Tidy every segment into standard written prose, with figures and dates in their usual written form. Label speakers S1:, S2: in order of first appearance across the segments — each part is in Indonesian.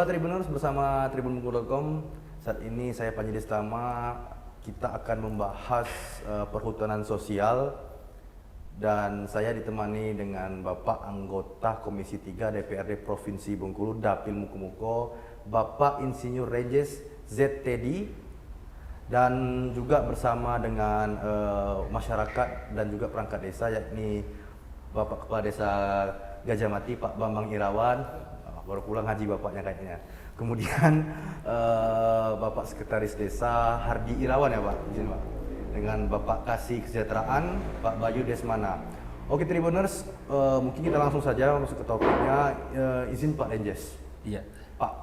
S1: Halo Tribuners, bersama tribunbungkulu.com. Saat ini saya Panji Destama. Kita akan membahas perhutanan sosial dan saya ditemani dengan Bapak anggota Komisi 3 DPRD Provinsi Bengkulu Dapil Mukumuko, Bapak Insinyur Regis Z. Teddy, dan juga bersama dengan masyarakat dan juga perangkat desa, yakni Bapak Kepala Desa Gajah Mati Pak Bambang Irawan. Baru pulang haji bapaknya kayaknya. Kemudian Bapak Sekretaris Desa Hardi Irawan ya Pak, izin Pak. Dengan Bapak Kasih Kesejahteraan Pak Bayu Desmana. Oke Tribuners, mungkin kita langsung saja masuk ke topiknya. Izin Pak Renjes.
S2: Iya.
S1: Pak,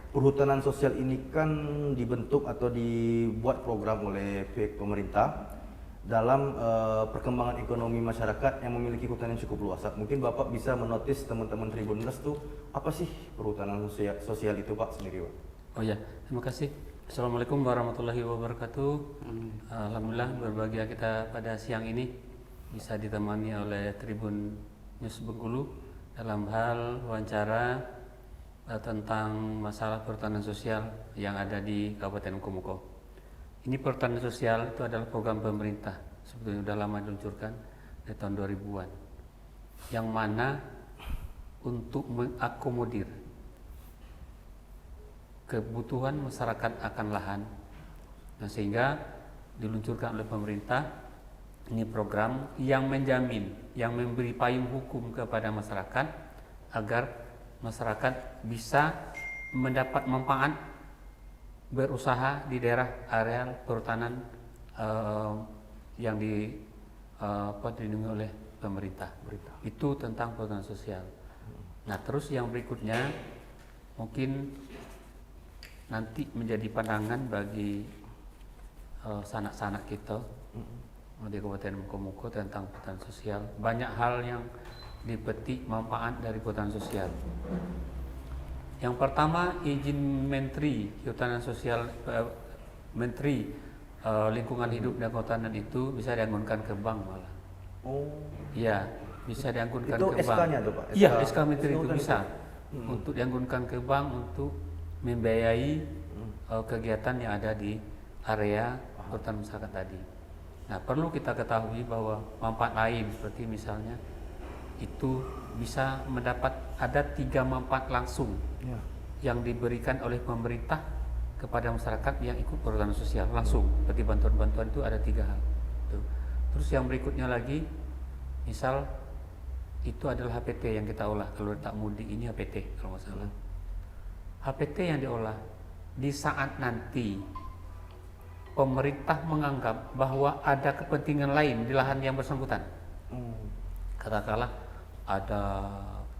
S1: perhutanan sosial ini kan dibentuk atau dibuat program oleh pihak pemerintah dalam perkembangan ekonomi masyarakat yang memiliki hutan yang cukup luas. Mungkin Bapak bisa menotis teman-teman Tribuners tuh apa sih perhutanan sosial itu Pak sendiri Pak?
S2: Oh ya, terima kasih. Assalamualaikum warahmatullahi wabarakatuh. Alhamdulillah berbahagia kita pada siang ini bisa ditemani oleh Tribun News Bengkulu dalam hal wawancara tentang masalah perhutanan sosial yang ada di Kabupaten Mukumuko. Ini perhutanan sosial itu adalah program pemerintah, sebetulnya sudah lama diluncurkan dari tahun 2000-an, yang mana untuk mengakomodir kebutuhan masyarakat akan lahan. Nah, sehingga diluncurkan oleh pemerintah ini program yang menjamin, yang memberi payung hukum kepada masyarakat agar masyarakat bisa mendapat manfaat berusaha di daerah areal perhutanan yang dilindungi oleh pemerintah. Itu tentang perhutanan sosial. Nah, terus yang berikutnya mungkin nanti menjadi pandangan bagi sanak-sanak kita di Kabupaten Mukumuko tentang perhutanan sosial. Banyak hal yang dipetik manfaat dari perhutanan sosial. Yang pertama, izin Menteri Kehutanan Sosial, Menteri Lingkungan Hidup dan Kehutanan itu bisa dianggunkan ke bank malah.
S1: Oh.
S2: Iya, bisa dianggunkan
S1: itu
S2: ke bank.
S1: SK-nya tuh Pak?
S2: Iya, SK Menteri itu bisa untuk dianggunkan ke bank untuk membiayai kegiatan yang ada di area perhutanan masyarakat tadi. Nah, perlu kita ketahui bahwa manfaat lain seperti misalnya itu bisa mendapat ada 3 manfaat langsung yang diberikan oleh pemerintah kepada masyarakat yang ikut perhutanan sosial langsung. Seperti bantuan-bantuan itu ada 3 hal. Terus yang berikutnya lagi, misal itu adalah HPT yang kita olah. Kalau tak mudik ini HPT kalau nggak salah. HPT yang diolah di saat nanti pemerintah menganggap bahwa ada kepentingan lain di lahan yang bersangkutan. Katakanlah ada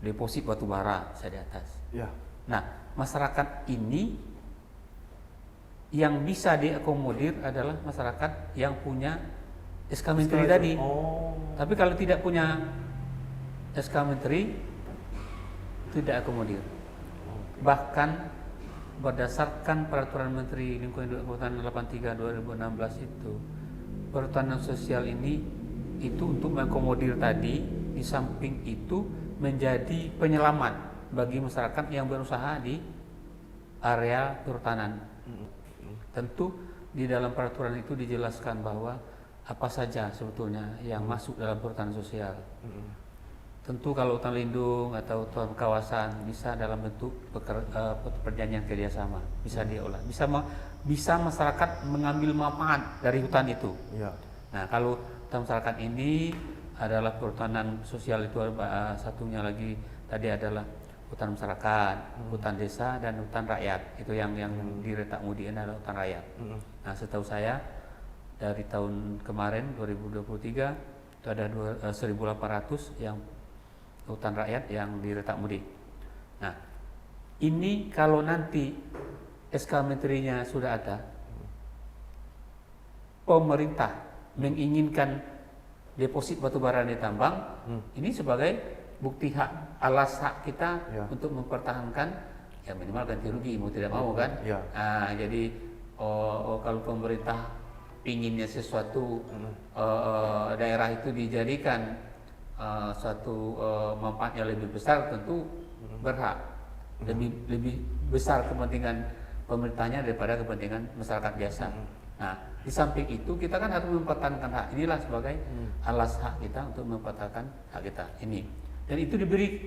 S2: deposit batu bara saya di atas.
S1: Ya.
S2: Nah, masyarakat ini yang bisa diakomodir adalah masyarakat yang punya SK Menteri tadi. Tapi kalau tidak punya SK Menteri, tidak akomodir. Bahkan berdasarkan Peraturan Menteri Lingkungan Hidup dan Kehutanan 83/2016 itu, perhutanan sosial ini itu untuk mengakomodir tadi, di samping itu menjadi penyelamat bagi masyarakat yang berusaha di area perhutanan. Tentu di dalam peraturan itu dijelaskan bahwa apa saja sebetulnya yang masuk dalam perhutanan sosial. Tentu kalau hutan lindung atau hutan kawasan bisa dalam bentuk perjanjian kerjasama, bisa diolah, bisa masyarakat mengambil manfaat dari hutan itu. Nah, kalau hutan masyarakat ini adalah perhutanan sosial itu satunya lagi tadi adalah hutan masyarakat, hutan desa dan hutan rakyat. Itu yang diretak mudi adalah hutan rakyat. Nah, setahu saya dari tahun kemarin 2023 itu ada 1.800 yang hutan rakyat yang diretak mudi. Nah, ini kalau nanti SK Menterinya sudah ada, pemerintah menginginkan deposit batubara ditambang, ini sebagai bukti hak alas hak kita untuk mempertahankan ya minimal ganti rugi mau tidak mau kan. Nah, jadi kalau pemerintah inginnya sesuatu daerah itu dijadikan suatu manfaatnya lebih besar, tentu berhak lebih besar kepentingan pemerintahnya daripada kepentingan masyarakat biasa. Nah, di samping itu kita kan harus mempertahankan hak. Inilah sebagai alas hak kita untuk mempertahankan hak kita ini. Dan itu diberi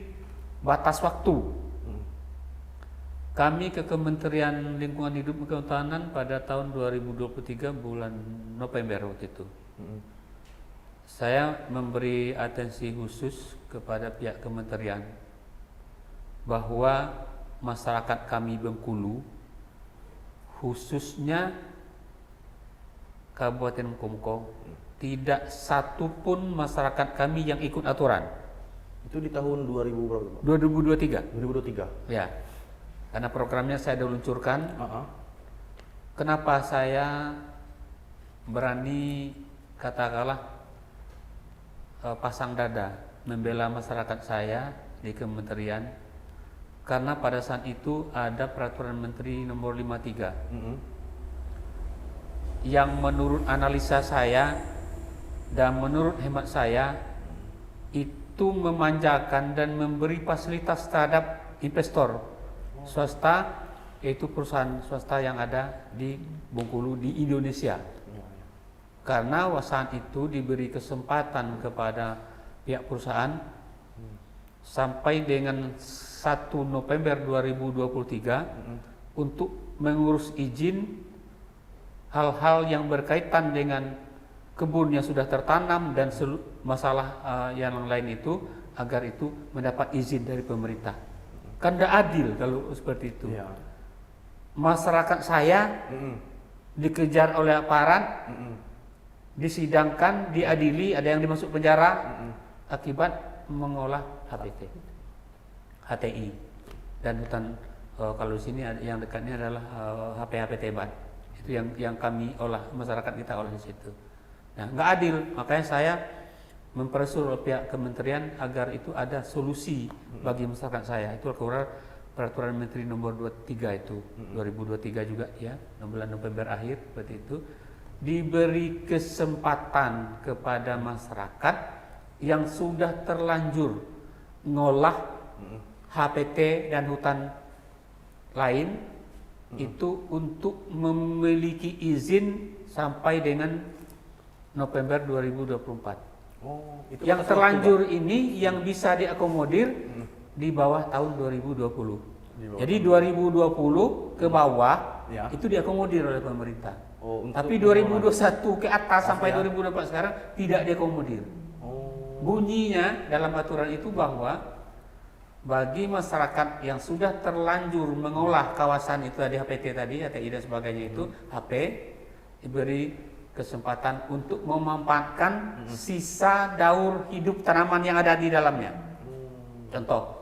S2: batas waktu. Kami ke Kementerian Lingkungan Hidup dan Kehutanan pada tahun 2023 bulan November waktu itu. Saya memberi atensi khusus kepada pihak kementerian bahwa masyarakat kami Bengkulu, khususnya Kabupaten Komko, tidak satu pun masyarakat kami yang ikut aturan.
S1: Itu di tahun 2000 berapa, Pak?
S2: 2023.
S1: 2023.
S2: Ya. Karena programnya saya sudah luncurkan. Kenapa saya berani katakanlah pasang dada membela masyarakat saya di kementerian? Karena pada saat itu ada peraturan Menteri nomor 53 yang menurut analisa saya dan menurut hemat saya itu memanjakan dan memberi fasilitas terhadap investor swasta, yaitu perusahaan swasta yang ada di Bengkulu di Indonesia. Karena saat itu diberi kesempatan kepada pihak perusahaan sampai dengan 1 November 2023 untuk mengurus izin hal-hal yang berkaitan dengan kebun yang sudah tertanam dan masalah yang lain itu, agar itu mendapat izin dari pemerintah. Kan tidak adil kalau seperti itu. Masyarakat saya dikejar oleh aparat, disidangkan, diadili, ada yang dimasuk penjara akibat mengolah HTI dan hutan. Kalau di sini yang dekatnya adalah HP Tebat. Itu yang kami olah, masyarakat kita olah di situ. Nah, nggak adil, makanya saya mempersuruh pihak kementerian agar itu ada solusi bagi masyarakat saya. Itu peraturan Menteri nomor 23 itu 2023 juga ya, bulan November akhir seperti itu. Diberi kesempatan kepada masyarakat yang sudah terlanjur ngolah HPT dan hutan lain itu untuk memiliki izin sampai dengan November 2024. Yang terlanjur ini yang bisa diakomodir di bawah tahun 2020. Jadi 2020 ke bawah itu diakomodir oleh pemerintah. Tapi 2021 ke atas sampai 2024 sekarang tidak diakomodir. Bunyinya dalam aturan itu bahwa bagi masyarakat yang sudah terlanjur mengolah kawasan itu tadi, HPT tadi, HTI dan sebagainya itu, HP, diberi kesempatan untuk memanfaatkan sisa daur hidup tanaman yang ada di dalamnya. Contoh,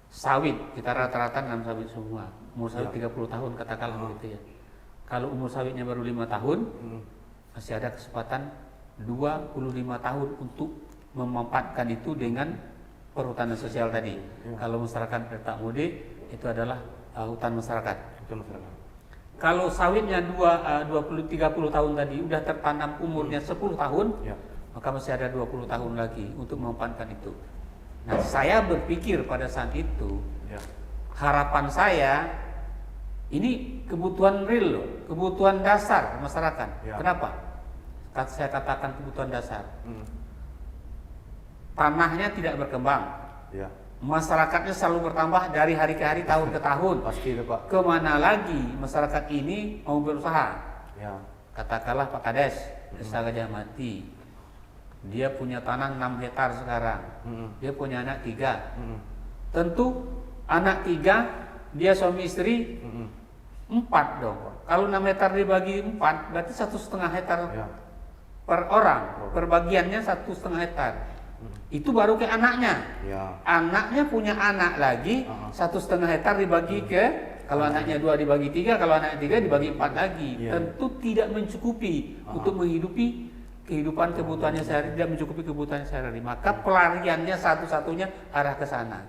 S2: sawit, kita rata-rata nanam sawit semua. Umur sawit 30 tahun katakanlah begitu ya. Kalau umur sawitnya baru 5 tahun, masih ada kesempatan 25 tahun untuk memanfaatkan itu dengan perhutanan sosial tadi. Kalau masyarakat tak mudik itu adalah hutan masyarakat. Kalau sawitnya 20-30 tahun tadi udah tertanam umurnya 10 tahun, maka masih ada 20 tahun lagi untuk memanfaatkan itu. Nah, saya berpikir pada saat itu, harapan saya ini kebutuhan real loh, kebutuhan dasar masyarakat. Kenapa? Saya katakan kebutuhan dasar. Tanahnya tidak berkembang, masyarakatnya selalu bertambah dari hari ke hari, tahun ke tahun.
S1: Pasti itu, Pak.
S2: Kemana lagi masyarakat ini mau berusaha? Katakanlah Pak Kades, Desa Gajah Mati, dia punya tanah 6 hektar sekarang, dia punya anak 3. Tentu anak 3, dia suami istri 4 dong. Kalau 6 hektar dibagi 4, berarti 1,5 hektar per orang. Perbagiannya 1,5 hektar. Itu baru ke anaknya. Anaknya punya anak lagi 1,5 hektar dibagi ke, kalau anaknya 2 dibagi 3, kalau anak 3 dibagi 4 lagi. Tentu tidak mencukupi untuk menghidupi kehidupan kebutuhannya sehari, tidak mencukupi kebutuhannya sehari. Maka pelariannya satu-satunya arah ke sana.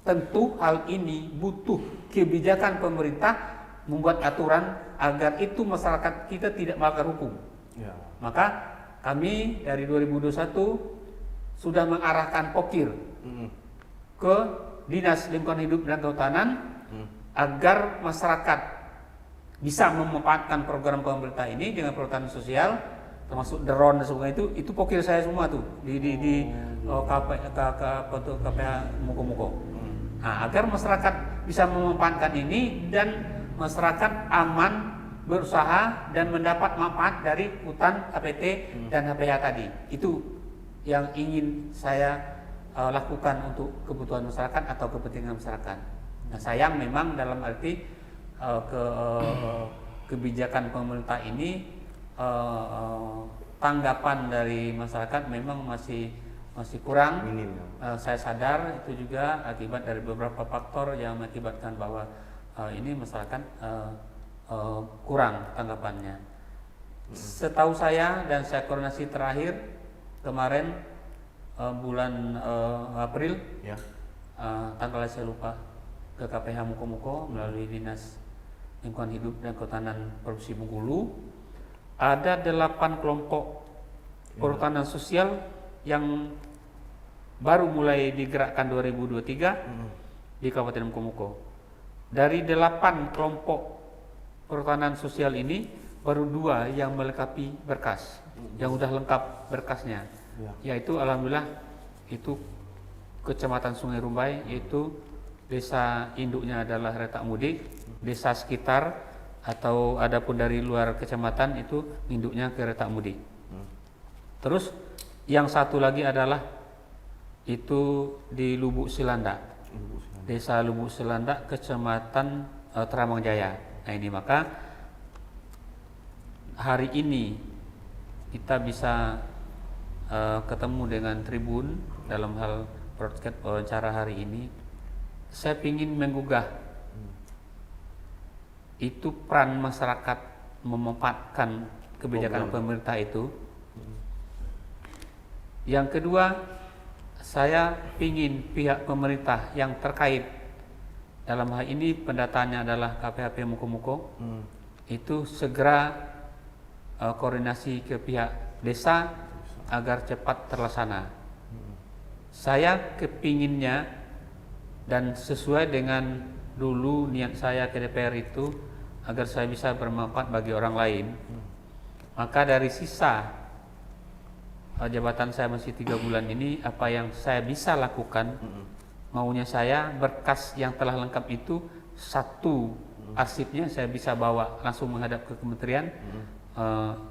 S2: Tentu hal ini butuh kebijakan pemerintah membuat aturan agar itu masyarakat kita tidak melanggar hukum. Maka kami dari 2021 sudah mengarahkan Pokir ke Dinas Lingkungan Hidup dan Kehutanan agar masyarakat bisa memanfaatkan program pemerintah ini dengan perhutanan sosial, termasuk drone dan sebagainya itu pokil saya semua tuh di KPH Muko-Muko. Nah, agar masyarakat bisa memanfaatkan ini dan masyarakat aman berusaha dan mendapat manfaat dari hutan HPT dan HPH tadi. Itu yang ingin saya lakukan untuk kebutuhan masyarakat atau kepentingan masyarakat. Nah, sayang memang dalam arti kebijakan pemerintah ini tanggapan dari masyarakat memang masih kurang. Minim. Saya sadar itu juga akibat dari beberapa faktor yang mengakibatkan bahwa ini masyarakat kurang tanggapannya. Setahu saya dan saya koordinasi terakhir kemarin bulan April, ya. Tanggalnya saya lupa, ke KPH Muko-Muko melalui Dinas Lingkungan Hidup dan Kehutanan Provinsi Bengkulu, ada 8 kelompok perhutanan sosial yang baru mulai digerakkan 2023 di Kabupaten Muko-Muko. Dari 8 kelompok perhutanan sosial ini baru 2 yang melengkapi berkas, yang sudah lengkap berkasnya, yaitu alhamdulillah itu Kecamatan Sungai Rumbai, yaitu desa induknya adalah Retak Mudik, desa sekitar atau adapun dari luar kecamatan itu induknya ke Retak Mudik. Terus yang satu lagi adalah itu di Lubuk Selanda, desa Lubuk Selanda, Kecamatan Teramang Jaya. Nah ini maka hari ini kita bisa ketemu dengan Tribun dalam hal broadcast wawancara hari ini. Saya ingin menggugah itu peran masyarakat memanfaatkan kebijakan pemerintah itu. Yang kedua, saya ingin pihak pemerintah yang terkait, dalam hal ini pendataannya adalah KPHP Muko-Muko, itu segera koordinasi ke pihak desa agar cepat terlaksana. Saya kepinginnya dan sesuai dengan dulu niat saya ke DPR itu agar saya bisa bermanfaat bagi orang lain. Maka dari sisa jabatan saya masih 3 bulan ini, apa yang saya bisa lakukan, maunya saya berkas yang telah lengkap itu satu arsipnya saya bisa bawa langsung menghadap ke kementerian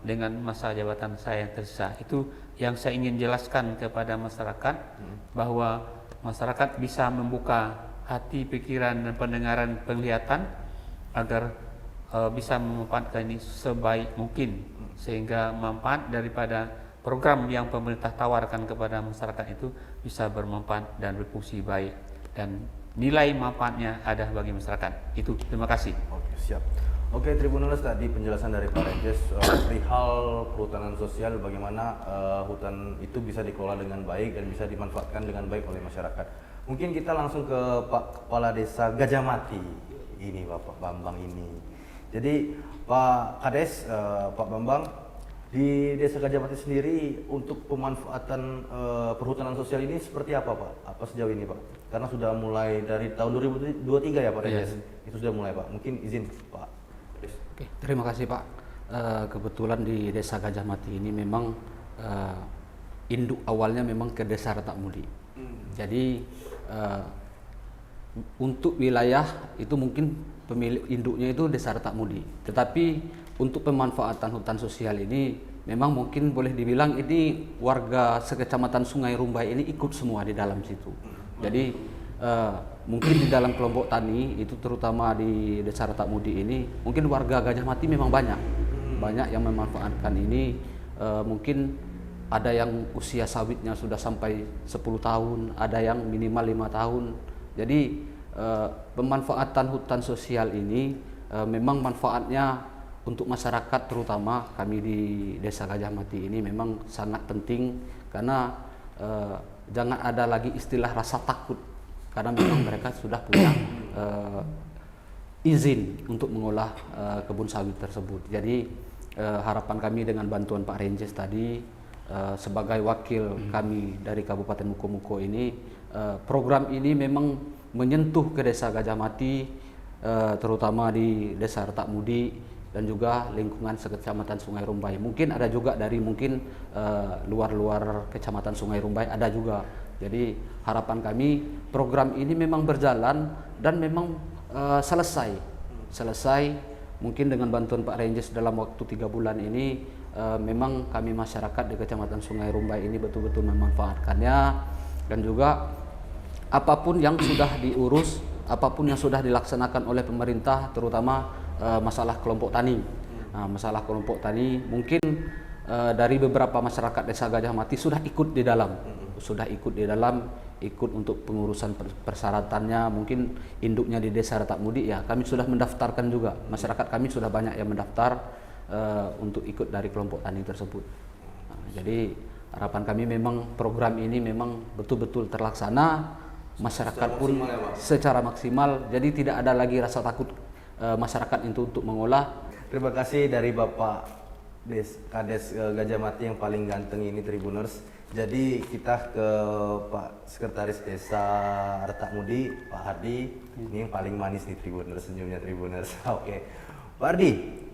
S2: dengan masa jabatan saya yang tersisa. Itu yang saya ingin jelaskan kepada masyarakat, bahwa masyarakat bisa membuka hati, pikiran, dan pendengaran, penglihatan agar bisa memanfaatkan ini sebaik mungkin, sehingga manfaat daripada program yang pemerintah tawarkan kepada masyarakat itu bisa bermanfaat dan berfungsi baik, dan nilai manfaatnya ada bagi masyarakat. Itu, terima kasih.
S1: Oke, siap. Oke, Tribuners, tadi penjelasan dari Pak Renjes perihal perhutanan sosial, bagaimana hutan itu bisa dikelola dengan baik dan bisa dimanfaatkan dengan baik oleh masyarakat. Mungkin kita langsung ke Pak Kepala Desa Gajah Mati ini, Bapak Bambang ini. Jadi Pak Kades, Pak Bambang, di Desa Gajah Mati sendiri untuk pemanfaatan perhutanan sosial ini seperti apa, Pak? Apa sejauh ini, Pak? Karena sudah mulai dari tahun 2023 ya, Pak Renjes. Itu sudah mulai, Pak. Mungkin izin, Pak.
S3: Oke, terima kasih Pak. Kebetulan di Desa Gajah Mati ini memang induk awalnya memang ke Desa Retak Mudik. Jadi untuk wilayah itu mungkin pemilik induknya itu Desa Retak Mudik. Tetapi untuk pemanfaatan hutan sosial ini memang mungkin boleh dibilang ini warga sekecamatan Sungai Rumbai ini ikut semua di dalam situ. Jadi mungkin di dalam kelompok tani itu terutama di Desa Retak Mudik ini mungkin warga Gajah Mati memang banyak yang memanfaatkan ini. Mungkin ada yang usia sawitnya sudah sampai 10 tahun, ada yang minimal 5 tahun. Jadi pemanfaatan hutan sosial ini memang manfaatnya untuk masyarakat, terutama kami di Desa Gajah Mati ini memang sangat penting, karena jangan ada lagi istilah rasa takut, karena memang mereka sudah punya izin untuk mengolah kebun sawit tersebut. Jadi harapan kami dengan bantuan Pak Renjes tadi sebagai wakil kami dari Kabupaten Muko-Muko ini, program ini memang menyentuh ke desa Gajah Mati, terutama di desa Retak Mudi dan juga lingkungan sekecamatan Sungai Rumbai. Mungkin ada juga dari luar-luar kecamatan Sungai Rumbai ada juga. Jadi harapan kami program ini memang berjalan dan memang selesai mungkin dengan bantuan Pak Renjes dalam waktu 3 bulan ini. Memang kami masyarakat di Kecamatan Sungai Rumbai ini betul-betul memanfaatkannya, dan juga apapun yang sudah diurus, apapun yang sudah dilaksanakan oleh pemerintah, terutama masalah kelompok tani. Masalah kelompok tani mungkin dari beberapa masyarakat desa Gajah Mati sudah ikut di dalam, ikut untuk pengurusan persyaratannya. Mungkin induknya di desa Retak Mudi, ya kami sudah mendaftarkan juga, masyarakat kami sudah banyak yang mendaftar untuk ikut dari kelompok tani tersebut. Jadi harapan kami memang program ini memang betul-betul terlaksana, masyarakat pun secara maksimal, jadi tidak ada lagi rasa takut masyarakat itu untuk mengolah.
S1: Terima kasih dari Bapak Kades Gajah Mati yang paling ganteng ini, Tribuners. Jadi kita ke Pak Sekretaris Desa Retak Mudi, Pak Hardi. Ini yang paling manis nih Tribuners, senyumnya Tribuners. Oke, Pak Hardi,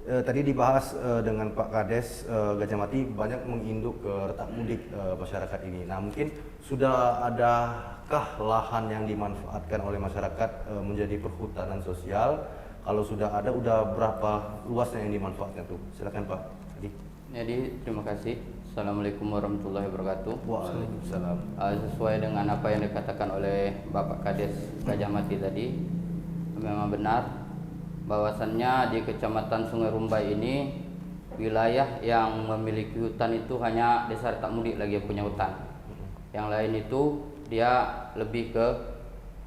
S1: tadi dibahas dengan Pak Kades Gajah Mati banyak menginduk ke Retak Mudi masyarakat ini. Nah, mungkin sudah adakah lahan yang dimanfaatkan oleh masyarakat menjadi perhutanan sosial? Kalau sudah ada, udah berapa luasnya yang dimanfaatkan tuh? Silakan Pak Hardi.
S4: Jadi terima kasih. Assalamualaikum warahmatullahi wabarakatuh.
S1: Waalaikumsalam.
S4: Sesuai dengan apa yang dikatakan oleh Bapak Kades Gajah Mati tadi, memang benar bahwasannya di Kecamatan Sungai Rumbai ini wilayah yang memiliki hutan itu hanya Desa Retak Mudi lagi yang punya hutan. Yang lain itu dia lebih ke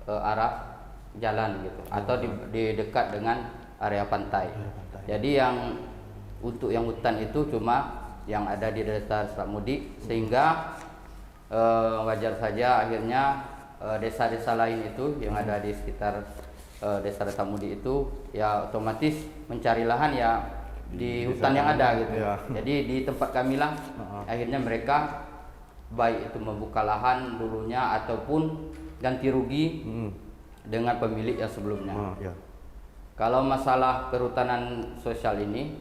S4: arah jalan gitu, atau di dekat dengan area pantai. Jadi yang untuk yang hutan itu cuma yang ada di Desa Retak Mudi, sehingga wajar saja akhirnya desa-desa lain itu yang ada di sekitar Desa Retak Mudi itu ya otomatis mencari lahan ya di hutan yang ada gitu.
S1: Ya.
S4: Jadi di tempat kami lah akhirnya mereka baik itu membuka lahan dulunya ataupun ganti rugi dengan pemilik yang sebelumnya.
S1: Ya.
S4: Kalau masalah perhutanan sosial ini,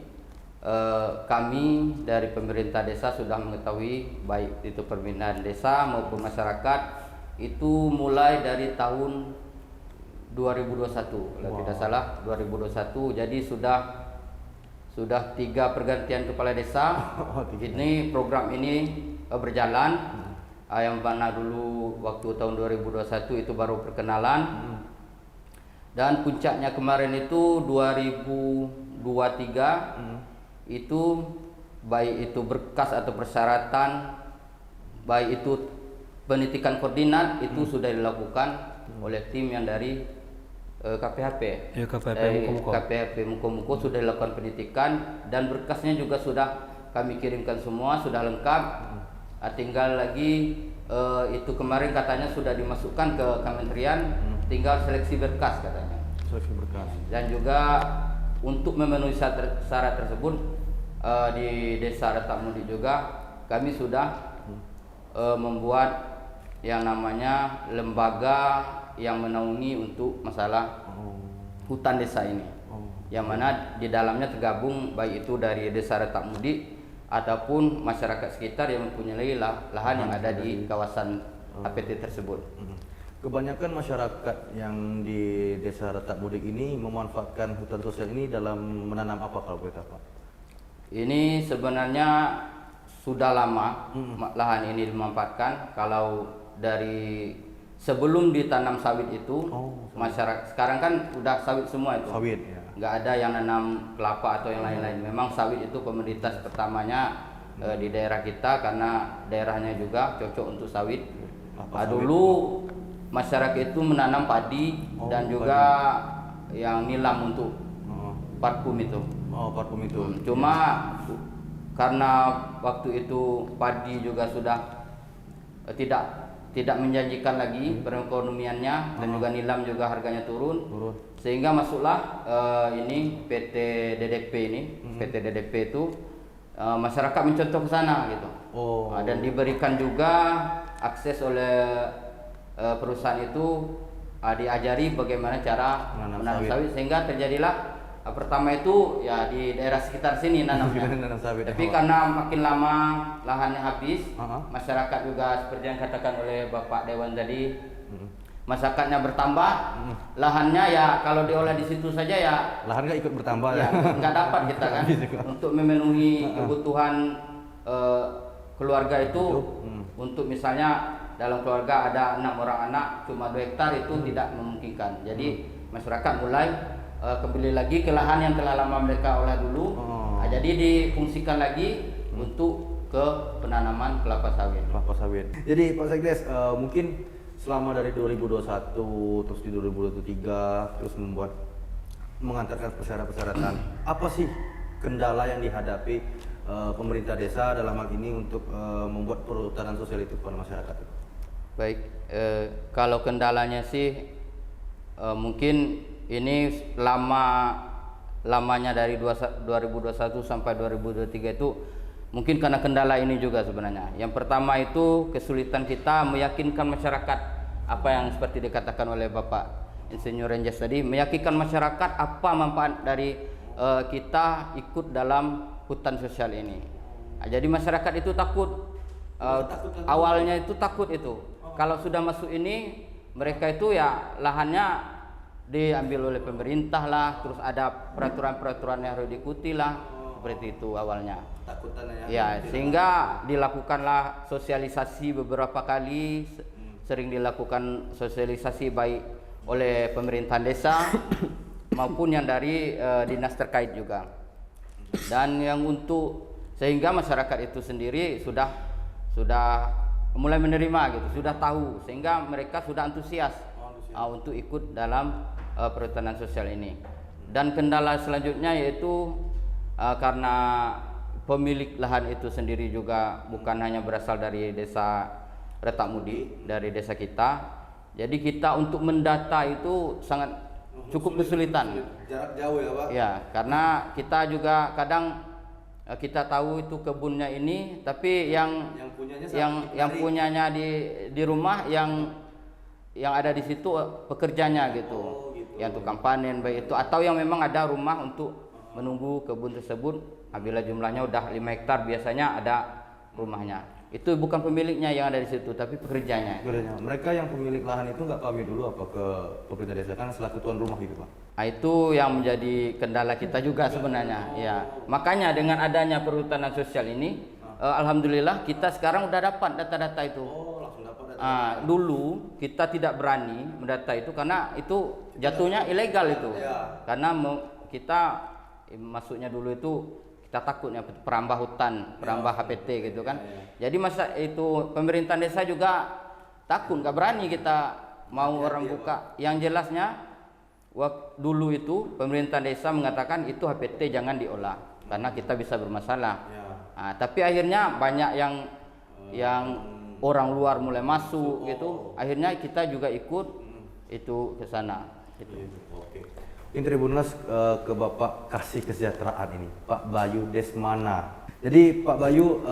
S4: kami dari pemerintah desa sudah mengetahui baik itu pembinaan desa maupun masyarakat itu mulai dari tahun 2021 kalau tidak salah 2021. Jadi sudah 3 pergantian kepala desa. Ini program ini berjalan. Yang mana dulu waktu tahun 2021 itu baru perkenalan. Dan puncaknya kemarin itu 2023 itu baik itu berkas atau persyaratan, baik itu penitikan koordinat itu sudah dilakukan oleh tim yang dari KPHP. KPHP Muko-Muko sudah dilakukan penitikan dan berkasnya juga sudah kami kirimkan semua, sudah lengkap. Tinggal lagi itu kemarin katanya sudah dimasukkan ke kementerian, tinggal seleksi berkas katanya.
S1: Seleksi berkas.
S4: Dan juga untuk memenuhi syarat tersebut di Desa Retak Mudi juga kami sudah membuat yang namanya lembaga yang menaungi untuk masalah hutan desa ini. Yang mana di dalamnya tergabung baik itu dari Desa Retak Mudi ataupun masyarakat sekitar yang mempunyai lahan yang ada di kawasan APT tersebut.
S1: Kebanyakan masyarakat yang di Desa Retak Mudi ini memanfaatkan hutan sosial ini dalam menanam apa kalau boleh tahu Pak?
S4: Ini sebenarnya sudah lama lahan ini dimanfaatkan. Kalau dari sebelum ditanam sawit itu, masyarakat sekarang kan udah sawit semua itu.
S1: Sawit ya.
S4: Nggak ada yang nanam kelapa atau yang lain-lain. Memang sawit itu komoditas pertamanya di daerah kita karena daerahnya juga cocok untuk sawit. Dulu masyarakat itu menanam padi dan juga yang nilam untuk parfum itu.
S1: Parfum itu.
S4: Cuma karena waktu itu padi juga sudah tidak menjanjikan lagi perekonomiannya dan juga nilam juga harganya turun. Sehingga masuklah ini PT DDP ini. PT DDP itu masyarakat mencontoh ke sana gitu. Dan diberikan juga akses oleh perusahaan itu diajari bagaimana cara menanam sawit sehingga terjadilah pertama itu ya di daerah sekitar sini nanamnya.
S1: Nanam sawit.
S4: Tapi karena makin lama lahannya habis, masyarakat juga seperti yang katakan oleh Bapak Dewan tadi, masyarakatnya bertambah, lahannya ya kalau diolah di situ saja ya
S1: Lahan nggak ikut bertambah
S4: ya nggak dapat kita kan untuk memenuhi kebutuhan keluarga itu. Untuk misalnya dalam keluarga ada 6 orang anak, cuma 2 hektar itu tidak memungkinkan. Jadi masyarakat mulai kembali lagi ke lahan yang telah lama mereka olah dulu. Jadi difungsikan lagi untuk ke penanaman kelapa sawit.
S1: Kelapa sawit. Jadi Pak Sekdes, mungkin selama dari 2021 terus di 2023 terus mengantarkan persyaratan-persyaratan, apa sih kendala yang dihadapi pemerintah desa dalam hal ini untuk membuat perhutanan sosial itu kepada masyarakat?
S4: Baik, kalau kendalanya sih mungkin ini lamanya dari 2021 sampai 2023 itu mungkin karena kendala ini juga sebenarnya. Yang pertama itu kesulitan kita meyakinkan masyarakat, apa yang seperti dikatakan oleh Bapak Insinyur Renjas tadi, meyakinkan masyarakat apa manfaat dari kita ikut dalam hutan sosial ini. Jadi masyarakat itu takut, awalnya itu takut itu. Kalau sudah masuk ini, mereka itu ya lahannya diambil oleh pemerintah lah, terus ada peraturan-peraturan yang harus diikuti lah, seperti itu awalnya. Ya, sehingga dilakukanlah sosialisasi beberapa kali, sering dilakukan sosialisasi baik oleh pemerintahan desa maupun yang dari dinas terkait juga. Dan yang untuk sehingga masyarakat itu sendiri sudah mulai menerima gitu, sudah tahu, sehingga mereka sudah antusias untuk ikut dalam perhutanan sosial ini. Dan kendala selanjutnya yaitu karena pemilik lahan itu sendiri juga bukan hanya berasal dari desa Retak Mudi, dari desa kita. Jadi kita untuk mendata itu sangat cukup kesulitan.
S1: Jarak jauh ya Pak?
S4: Ya, karena kita juga kadang kita tahu itu kebunnya ini, tapi yang punyanya di rumah yang ada di situ pekerjanya gitu. Yang tukang panen baik itu, atau yang memang ada rumah untuk menunggu kebun tersebut. Apabila jumlahnya udah 5 hektar biasanya ada rumahnya. Itu bukan pemiliknya yang ada di situ, tapi pekerjanya.
S1: Mereka yang pemilik lahan itu nggak pamit dulu apa ke pemerintah desa kan selaku tuan rumah gitu Pak?
S4: Itu yang menjadi kendala kita juga sebenarnya. Ya, makanya dengan adanya perhutanan sosial ini, alhamdulillah kita sekarang udah dapat data-data itu.
S1: Langsung dapat data.
S4: Dulu kita tidak berani mendata itu karena itu jatuhnya ilegal itu. Karena kita masuknya dulu itu kita takutnya perambah hutan, perambah HPT gitu kan. Jadi masa itu pemerintah desa juga takut, nggak berani kita mau orang buka. Yang jelasnya dulu itu pemerintah desa mengatakan itu HPT jangan diolah karena kita bisa bermasalah. Tapi akhirnya banyak yang orang luar mulai masuk gitu. Akhirnya kita juga ikut itu ke sana. Gitu.
S1: Ini Tribunlas ke Bapak Kasih Kesejahteraan ini, Pak Bayu Desmana. Jadi Pak Bayu,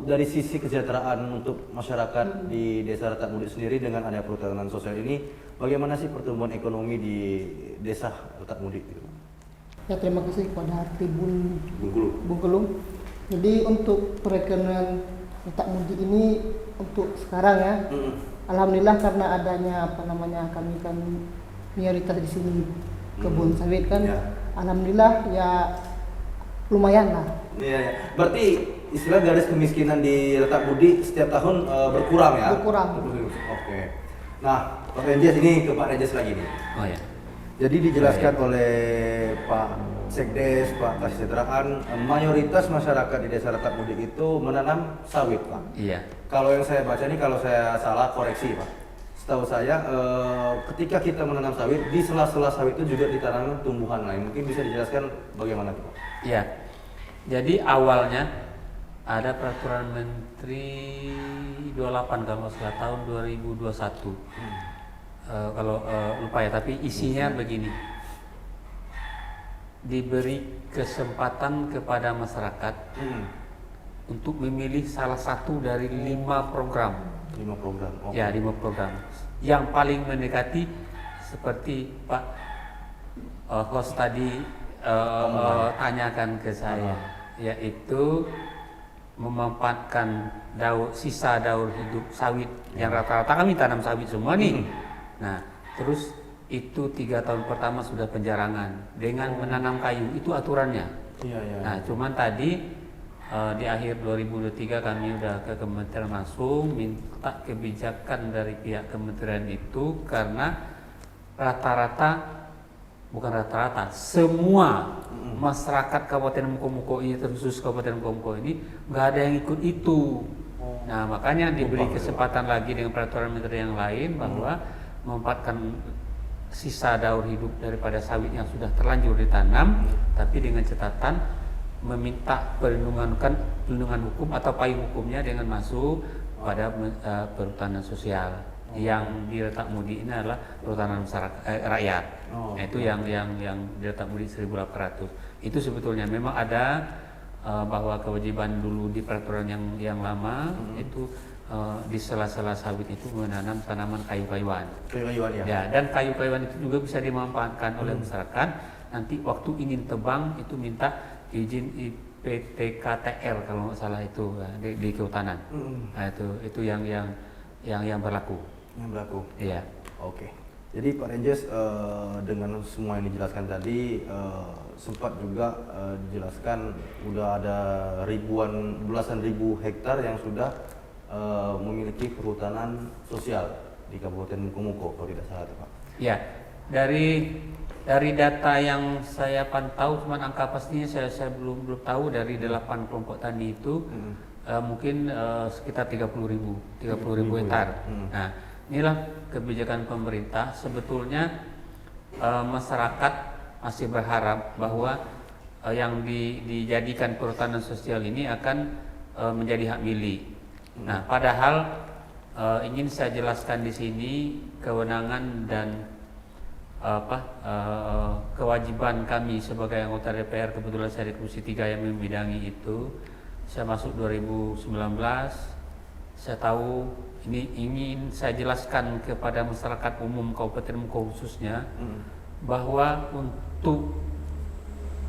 S1: dari sisi kesejahteraan untuk masyarakat di Desa Retak Mudi sendiri dengan adanya perhutanan sosial ini, bagaimana sih pertumbuhan ekonomi di Desa Retak Mudi?
S5: Ya, terima kasih kepada Tribun
S1: Bengkulu.
S5: Jadi untuk perekonomian Retak Mudi ini untuk sekarang ya, alhamdulillah karena adanya kami kan mayoritas di sini kebun sawit kan, alhamdulillah ya lumayan lah.
S1: Iya. Berarti istilah garis kemiskinan di Retak Mudi setiap tahun berkurang ya?
S5: Berkurang.
S1: Oke. Nah, Pak Renjas ini ke Pak Renjas lagi nih.
S2: Oh ya.
S1: Jadi dijelaskan oleh Pak Sekdes, Pak Kesejahteraan, mayoritas masyarakat di Desa Retak Mudi itu menanam sawit, Pak.
S2: Iya.
S1: Kalau yang saya baca ini, kalau saya salah koreksi, Pak. Setahu saya, ketika kita menanam sawit, di sela-sela sawit itu juga ditanam tumbuhan lain. Mungkin bisa dijelaskan bagaimana, Pak?
S2: Iya. Jadi awalnya ada peraturan Menteri 28 kalau salah tahun 2021. Kalau lupa ya, tapi isinya begini. Diberi kesempatan kepada masyarakat untuk memilih salah satu dari 5 program.
S1: 5 program.
S2: Ya, 5 program. Yang paling mendekati seperti Pak host tadi tanyakan ke saya, yaitu memanfaatkan sisa daur hidup sawit yang rata-rata kami tanam sawit semua nih. Nah, terus itu 3 tahun pertama sudah penjarangan dengan menanam kayu, itu aturannya. Nah, cuman tadi di akhir 2023 kami udah ke kementerian langsung minta kebijakan dari pihak kementerian itu, karena semua masyarakat Kabupaten Mukomuko ini, terkhusus Kabupaten Mukomuko ini nggak ada yang ikut itu. Nah, makanya diberi kesempatan lagi dengan peraturan menteri yang lain bahwa memanfaatkan sisa daur hidup daripada sawit yang sudah terlanjur ditanam, tapi dengan catatan meminta perlindungan hukum atau payung hukumnya dengan masuk pada perhutanan sosial. Yang di Retak Mudi ini adalah perhutanan masyarakat rakyat. Itu yang di Retak Mudi 1.800. Itu sebetulnya memang ada bahwa kewajiban dulu di peraturan yang lama itu di sela-sela sawit itu menanam tanaman kayu-kayuan. Ya, dan kayu-kayuan itu juga bisa dimanfaatkan oleh masyarakat. Nanti waktu ingin tebang itu minta izin IPTKTR kalau nggak salah itu di kehutanan. Nah, itu yang berlaku.
S1: Yang berlaku.
S2: Iya.
S1: Oke. Jadi Pak Renjes, dengan semua yang dijelaskan tadi, sempat juga dijelaskan udah ada belasan ribu hektar yang sudah memiliki perhutanan sosial di Kabupaten Mukomuko kalau tidak salah, Pak.
S2: Ya, dari data yang saya pantau, cuman angka pastinya saya belum tahu, dari 8 kelompok tani itu mungkin sekitar 30.000 hektar. Nah, inilah kebijakan pemerintah. Sebetulnya masyarakat masih berharap bahwa yang dijadikan perhutanan sosial ini akan menjadi hak milik. Nah, padahal ingin saya jelaskan di sini kewenangan dan kewajiban kami sebagai anggota DPR. Kebetulan saya di Komisi 3 yang membidangi itu. Saya masuk 2019. Saya tahu ini ingin saya jelaskan kepada masyarakat umum Kabupaten Muko khususnya bahwa untuk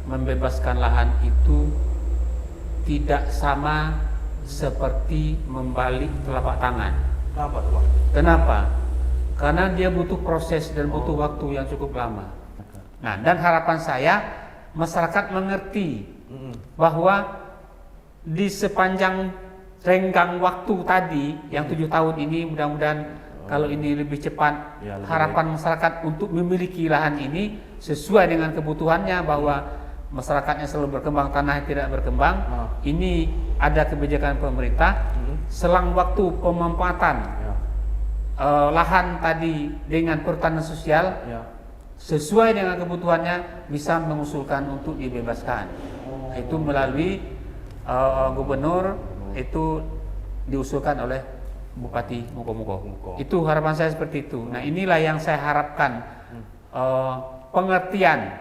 S2: membebaskan lahan itu tidak sama seperti membalik telapak tangan.
S1: Kenapa tuh, Pak?
S2: Kenapa? Karena dia butuh proses dan butuh waktu yang cukup lama. Nah, dan harapan saya masyarakat mengerti bahwa di sepanjang renggang waktu tadi yang 7 tahun ini, mudah-mudahan kalau ini lebih cepat, harapan masyarakat untuk memiliki lahan ini sesuai dengan kebutuhannya, bahwa masyarakatnya selalu berkembang, tanah tidak berkembang. Ini ada kebijakan pemerintah selang waktu pemanfaatan lahan tadi dengan perhutanan sosial sesuai dengan kebutuhannya bisa mengusulkan untuk dibebaskan. Itu melalui gubernur, itu diusulkan oleh Bupati Mukomuko. Itu harapan saya seperti itu. Nah, inilah yang saya harapkan, pengertian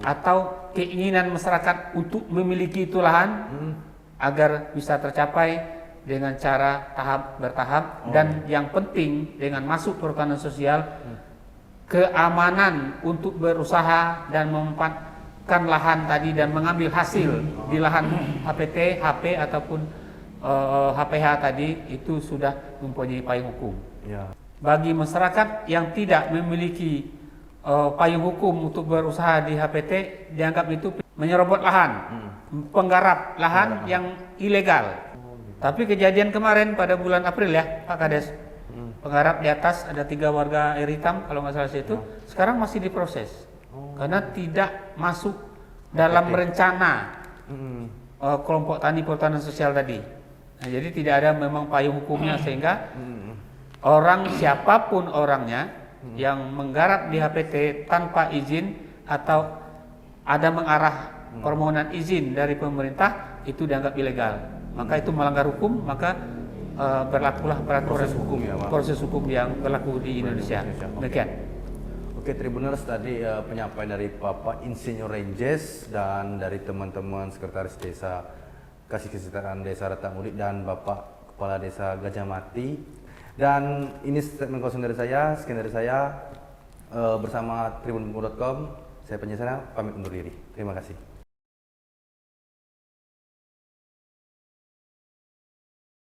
S2: atau keinginan masyarakat untuk memiliki itu lahan agar bisa tercapai dengan cara bertahap, dan yang penting dengan masuk perhutanan sosial, keamanan untuk berusaha dan memanfaatkan lahan tadi dan mengambil hasil di lahan HPT, HP ataupun HPH tadi itu sudah mempunyai payung hukum. Bagi masyarakat yang tidak memiliki payung hukum untuk berusaha di HPT, dianggap itu menyerobot lahan, penggarap lahan yang ilegal. Tapi kejadian kemarin pada bulan April ya, Pak Kades, penggarap di atas ada 3 warga air hitam kalau nggak salah situ, sekarang masih diproses karena tidak masuk dalam rencana kelompok tani perhutanan sosial tadi. Nah, jadi tidak ada memang payung hukumnya, sehingga orang siapapun orangnya yang menggarap di HPT tanpa izin atau ada mengarah permohonan izin dari pemerintah itu dianggap ilegal. Maka itu melanggar hukum, maka berlakulah peraturan proses hukum yang berlaku di Indonesia. Demikian.
S1: Oke, Tribuners, tadi penyampaian dari Bapak Insinyur Renjes dan dari teman-teman Sekretaris Desa Kasih Kesejahteraan Desa Retak Mudi dan Bapak Kepala Desa Gajah Mati. Dan ini statement kosong dari saya. Sekian dari saya. bersama tribunbungkul.com, saya Panji Sana pamit undur diri. Terima kasih.